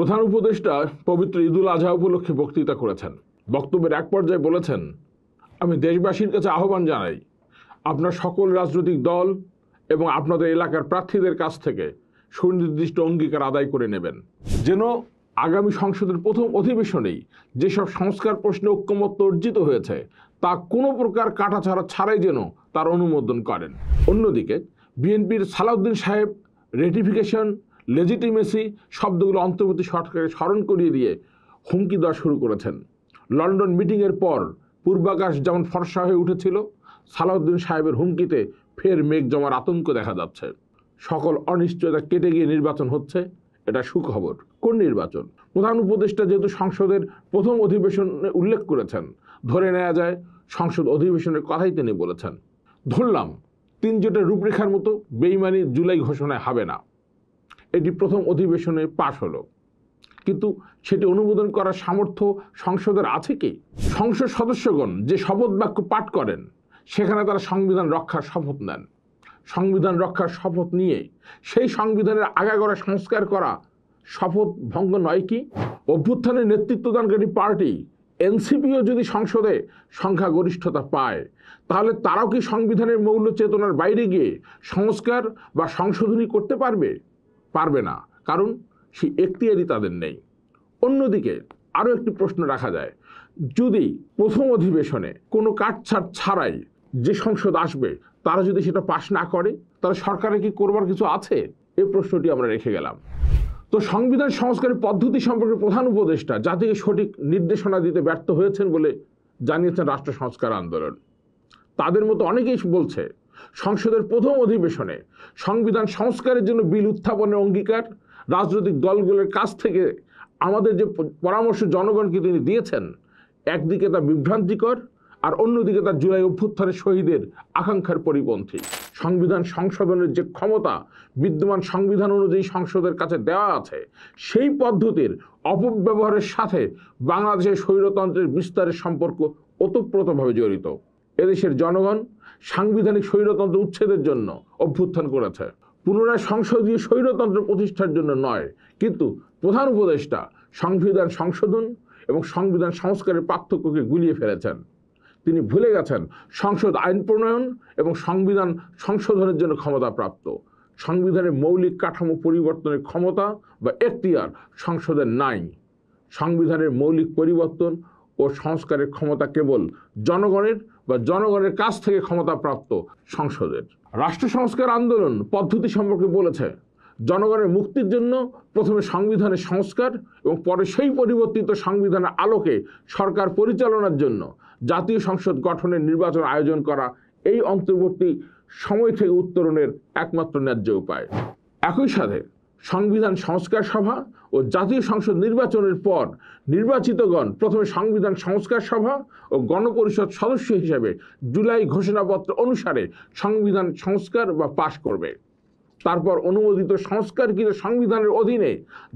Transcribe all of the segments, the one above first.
প্রধান উপদেষ্টা পবিত্র ঈদুল আজহা উপলক্ষে বক্তৃতা করেছেন। বক্তব্যের এক পর্যায়ে বলেছেন, আমি দেশবাসীর কাছে আহ্বান জানাই, আপনার সকল রাজনৈতিক দল এবং আপনাদের এলাকার প্রার্থীদের কাছ থেকে সুনির্দিষ্ট অঙ্গীকার আদায় করে নেবেন, যেন আগামী সংসদের প্রথম অধিবেশনেই যেসব সংস্কার প্রশ্নে ঐক্যমত্য অর্জিত হয়েছে তা কোনো প্রকার কাটাছাড়া ছাড়াই যেন তার অনুমোদন করেন। অন্যদিকে বিএনপির সালাউদ্দিন সাহেব রেটিফিকেশন, লেজিটিমেসি শব্দগুলো অন্তর্বর্তী সরকারকে স্মরণ করিয়ে দিয়ে হুমকি দেওয়া শুরু করেছেন। লন্ডন মিটিংয়ের পর পূর্বাকাশ যেমন ফর্সা হয়ে উঠেছিল, সালাউদ্দিন সাহেবের হুমকিতে ফের মেঘ জমার আতঙ্ক দেখা যাচ্ছে। সকল অনিশ্চয়তা কেটে গিয়ে নির্বাচন হচ্ছে, এটা সুখবর। কোন নির্বাচন? প্রধান উপদেষ্টা যেহেতু সংসদের প্রথম অধিবেশনে উল্লেখ করেছেন, ধরে নেওয়া যায় সংসদ অধিবেশনের কথাই তিনি বলেছেন। ধরলাম ৩ জোটের রূপরেখার মতো বেইমানি জুলাই ঘোষণায় হবে না, এটি প্রথম অধিবেশনে পাশ হলো, কিন্তু সেটি অনুমোদন করার সামর্থ্য সংসদের আছে কি? সংসদ সদস্যগণ যে শপথ বাক্য পাঠ করেন সেখানে তারা সংবিধান রক্ষার শপথ নেন। সংবিধান রক্ষার শপথ নিয়ে সেই সংবিধানের আগাগোড়া সংস্কার করা শপথ ভঙ্গ নয় কি? অভ্যুত্থানের নেতৃত্বদানকারী পার্টি এনসিপিও যদি সংসদে সংখ্যাগরিষ্ঠতা পায়, তাহলে তারাও কি সংবিধানের মৌল চেতনার বাইরে গিয়ে সংস্কার বা সংশোধনী করতে পারবে? পারবে না, কারণ সেই এখতিয়ারই তাদের নেই। অন্যদিকে আরও একটি প্রশ্ন রাখা যায়, যদি প্রথম অধিবেশনে কোনো কাটছাট ছাড়াই যে সংসদ আসবে তারা যদি সেটা পাশ না করে, তাহলে সরকারের কি করবার কিছু আছে? এই প্রশ্নটি আমরা রেখে গেলাম। তো সংবিধান সংস্কারের পদ্ধতি সম্পর্কে প্রধান উপদেষ্টা জাতিকে সঠিক নির্দেশনা দিতে ব্যর্থ হয়েছেন বলে জানিয়েছেন রাষ্ট্র সংস্কার আন্দোলন। তাদের মতো অনেকেই বলছে, সংসদের প্রথম অধিবেশনে সংবিধান সংস্কারের জন্য বিল উত্থাপনের অঙ্গীকার রাজনৈতিক দলগুলোর কাছ থেকে আমাদের যে পরামর্শ জনগণকে তিনি দিয়েছেন, একদিকে তা বিভ্রান্তিকর আর অন্যদিকে তার জুলাই অভ্যুত্থানের শহীদের আকাঙ্ক্ষার পরিপন্থী। সংবিধান সংশোধনের যে ক্ষমতা বিদ্যমান সংবিধান অনুযায়ী সংসদের কাছে দেওয়া আছে, সেই পদ্ধতির অপব্যবহারের সাথে বাংলাদেশের স্বৈরতন্ত্রের বিস্তারের সম্পর্ক ওতপ্রোতভাবে জড়িত। এদেশের জনগণ সাংবিধানিক স্বৈরতন্ত্র উচ্ছেদের জন্য অভ্যুত্থান করেছে, পুনরায় সংসদীয় স্বৈরতন্ত্র প্রতিষ্ঠার জন্য নয়। কিন্তু প্রধান উপদেষ্টা সংবিধান সংশোধন এবং সংবিধান সংস্কারের পার্থক্যকে গুলিয়ে ফেলেছেন। তিনি ভুলে গেছেন সংসদ আইন প্রণয়ন এবং সংবিধান সংশোধনের জন্য ক্ষমতাপ্রাপ্ত। সংবিধানের মৌলিক কাঠামো পরিবর্তনের ক্ষমতা বা এখতিয়ার সংসদের নাই। সংবিধানের মৌলিক পরিবর্তন ও সংস্কারের ক্ষমতা কেবল জনগণের বা জনগণের কাছ থেকে ক্ষমতাপ্রাপ্ত সংসদের। রাষ্ট্র সংস্কার আন্দোলন পদ্ধতি সম্পর্কে বলেছে, জনগণের মুক্তির জন্য প্রথমে সংবিধানের সংস্কার এবং পরে সেই পরিবর্তিত সংবিধানের আলোকে সরকার পরিচালনার জন্য জাতীয় সংসদ গঠনের নির্বাচন আয়োজন করা এই অন্তর্বর্তী সময় থেকে উত্তরণের একমাত্র ন্যায্য উপায়। একই সাথে সংবিধান সংস্কার সভা ও জাতীয় সংসদ নির্বাচনের পর নির্বাচিতগণ প্রথমে সংবিধান সংস্কার সভা ও গণপরিষদ সদস্য হিসেবে জুলাই ঘোষণাপত্র অনুসারে সংবিধান সংস্কার বা পাশ করবে। তারপর অনুমোদিত সংস্কারকৃত সংবিধানের অধীনে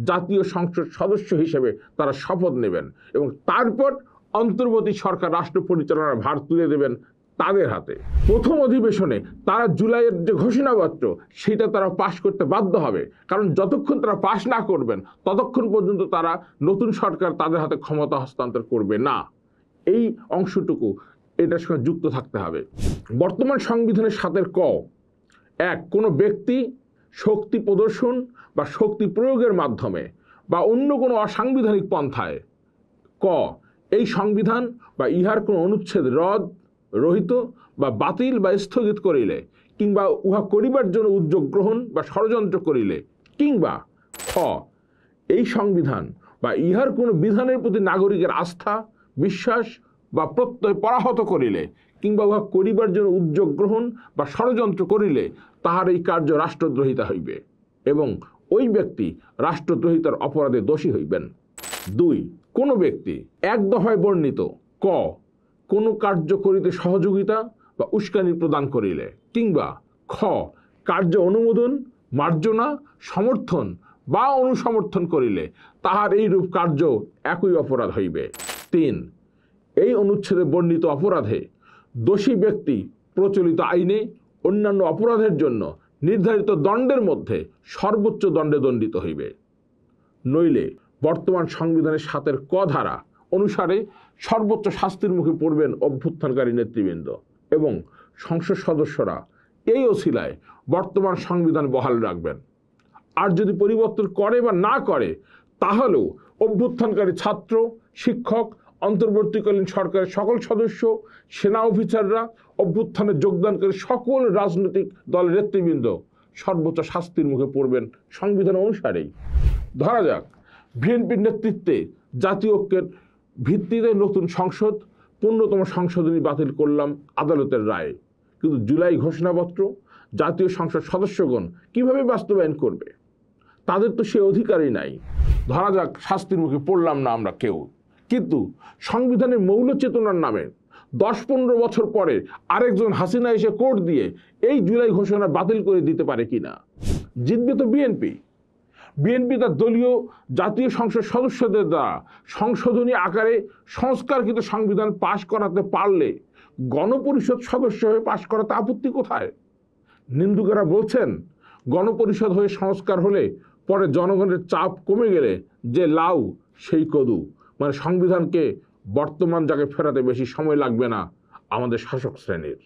জাতীয় সংসদ সদস্য হিসেবে তারা শপথ নেবেন এবং তারপর অন্তর্বর্তী সরকার রাষ্ট্র পরিচালনার ভার তুলে দেবেন তাদের হাতে। প্রথম অধিবেশনে তারা জুলাইয়ের যে ঘোষণাপত্র সেটা তারা পাশ করতে বাধ্য হবে, কারণ যতক্ষণ তারা পাশ না করবেন ততক্ষণ পর্যন্ত তারা নতুন সরকার তাদের হাতে ক্ষমতা হস্তান্তর করবে না। এই অংশটুকু এটার সঙ্গে যুক্ত থাকতে হবে। বর্তমান সংবিধানের ৭ ক, ১, কোনো ব্যক্তি শক্তি প্রদর্শন বা শক্তি প্রয়োগের মাধ্যমে বা অন্য কোনো অসাংবিধানিক পন্থায় ক, এই সংবিধান বা ইহার কোনো অনুচ্ছেদ রদ, রহিত বা বাতিল বা স্থগিত করিলে, কিংবা উহা করিবার জন্য উদ্যোগ গ্রহণ বা ষড়যন্ত্র করিলে, কিংবা খ, এই সংবিধান বা ইহার কোনো বিধানের প্রতি নাগরিকের আস্থা, বিশ্বাস বা প্রত্যয় পরাহত করিলে, কিংবা উহা করিবার জন্য উদ্যোগ গ্রহণ বা ষড়যন্ত্র করিলে তাহার এই কার্য রাষ্ট্রদ্রোহিতা হইবে এবং ওই ব্যক্তি রাষ্ট্রদ্রোহিতার অপরাধে দোষী হইবেন। ২, কোনো ব্যক্তি ১ দফায় বর্ণিত ক, কোনো কার্য করিতে সহযোগিতা বা উস্কানি প্রদান করিলে, কিংবা খ, কার্য অনুমোদন, মার্জনা, সমর্থন বা অনুসমর্থন করিলে তাহার এইরূপ কার্য একই অপরাধ হইবে। ৩, এই অনুচ্ছেদে বর্ণিত অপরাধে দোষী ব্যক্তি প্রচলিত আইনে অন্যান্য অপরাধের জন্য নির্ধারিত দণ্ডের মধ্যে সর্বোচ্চ দণ্ডে দণ্ডিত হইবে, নইলে বর্তমান সংবিধানের ৭-এর ক ধারা অনুসারে সর্বোচ্চ শাস্তির মুখে পড়বেন অভ্যুত্থানকারী নেতৃবৃন্দ এবং সংসদ সদস্যরা এই অছিলায় বর্তমান সংবিধান বহাল রাখবেন। আর যদি পরিবর্তন করে বা না করে তাহলেও অভ্যুত্থানকারী ছাত্র, শিক্ষক, অন্তর্বর্তীকালীন সরকারের সকল সদস্য, সেনা অফিসাররা, অভ্যুত্থানে যোগদানকারী সকল রাজনৈতিক দলের নেতৃবৃন্দ সর্বোচ্চ শাস্তির মুখে পড়বেন সংবিধান অনুসারেই। ধরা যাক বিএনপির নেতৃত্বে জাতীয় ঐক্যের ভিত্তিতে নতুন সংসদ ১৫তম সংশোধনী বাতিল করলাম আদালতের রায়ে, কিন্তু জুলাই ঘোষণাপত্র জাতীয় সংসদ সদস্যগণ কিভাবে বাস্তবায়ন করবে? তাদের তো সে অধিকারই নাই। ধরা যাক শাস্তির মুখে পড়লাম না আমরা কেউ, কিন্তু সংবিধানের মৌল চেতনার নামে ১০-১৫ বছর পরে আরেকজন হাসিনা এসে কোর্ট দিয়ে এই জুলাই ঘোষণা বাতিল করে দিতে পারে কিনা? জিতবে তো বিএনপি। বিএনপি তার দলীয় জাতীয় সংসদ সদস্যদের দ্বারা সংশোধনী আকারে সংস্কারকৃত সংবিধান পাশ করাতে পারলে গণপরিষদ সদস্য হয়ে পাশ করাতে আপত্তি কোথায়? নিন্দুকেরা বলছেন গণপরিষদ হয়ে সংস্কার হলে পরে জনগণের চাপ কমে গেলে যে লাউ সেই কদু, মানে সংবিধানকে বর্তমান জায়গায় ফেরাতে বেশি সময় লাগবে না আমাদের শাসক শ্রেণীর।